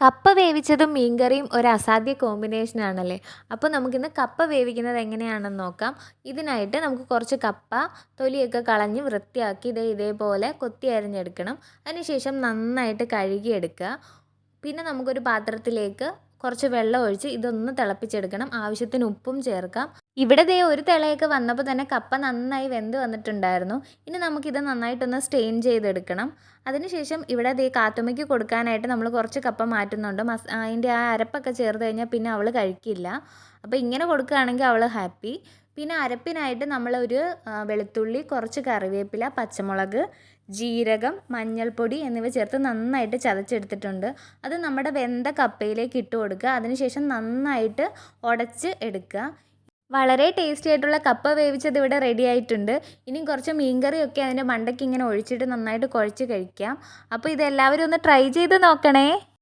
കപ്പ വേവിച്ചതും മീൻകറിയും ഒരു അസാധ്യ കോമ്പിനേഷനാണല്ലേ. അപ്പോൾ നമുക്കിന്ന് കപ്പ വേവിക്കുന്നത് എങ്ങനെയാണെന്ന് നോക്കാം. ഇതിനായിട്ട് നമുക്ക് കുറച്ച് കപ്പ തൊലിയൊക്കെ കളഞ്ഞ് വൃത്തിയാക്കി ഇതേപോലെ കൊത്തി അരിഞ്ഞെടുക്കണം. അതിനുശേഷം നന്നായിട്ട് കഴുകിയെടുക്കുക. പിന്നെ നമുക്കൊരു പാത്രത്തിലേക്ക് കുറച്ച് വെള്ളം ഒഴിച്ച് ഇതൊന്ന് തിളപ്പിച്ചെടുക്കണം. ആവശ്യത്തിന് ഉപ്പും ചേർക്കാം. ഇവിടെ ഒരു തിളയൊക്കെ വന്നപ്പോൾ തന്നെ കപ്പ നന്നായി വെന്ത് വന്നിട്ടുണ്ടായിരുന്നു. ഇനി നമുക്കിത് നന്നായിട്ടൊന്ന് സ്റ്റെയിൻ ചെയ്തെടുക്കണം. അതിനുശേഷം ഇവിടെ കാത്തുമ്മയ്ക്ക് കൊടുക്കാനായിട്ട് നമ്മൾ കുറച്ച് കപ്പ മാറ്റുന്നുണ്ട്. അതിൻ്റെ ആ അരപ്പൊക്കെ ചേർത്ത് കഴിഞ്ഞാൽ പിന്നെ അവൾ കഴിക്കില്ല. അപ്പോൾ ഇങ്ങനെ കൊടുക്കുകയാണെങ്കിൽ അവൾ ഹാപ്പി. പിന്നെ അരപ്പിനായിട്ട് നമ്മളൊരു വെളുത്തുള്ളി, കുറച്ച് കറിവേപ്പില, പച്ചമുളക്, ജീരകം, മഞ്ഞൾപ്പൊടി എന്നിവ ചേർത്ത് നന്നായിട്ട് ചതച്ചെടുത്തിട്ടുണ്ട്. അത് നമ്മുടെ വെന്ത കപ്പയിലേക്ക് ഇട്ട് കൊടുക്കുക. അതിനുശേഷം നന്നായിട്ട് ഉടച്ച് എടുക്കുക. വളരെ ടേസ്റ്റി ആയിട്ടുള്ള കപ്പ വേവിച്ചത് ഇവിടെ റെഡി ആയിട്ടുണ്ട്. ഇനി കുറച്ച് മീൻകറിയൊക്കെ അതിൻ്റെ മണ്ടയ്ക്ക് ഇങ്ങനെ ഒഴിച്ചിട്ട് നന്നായിട്ട് കുഴച്ച് കഴിക്കാം. അപ്പോൾ ഇതെല്ലാവരും ഒന്ന് ട്രൈ ചെയ്ത് നോക്കണേ.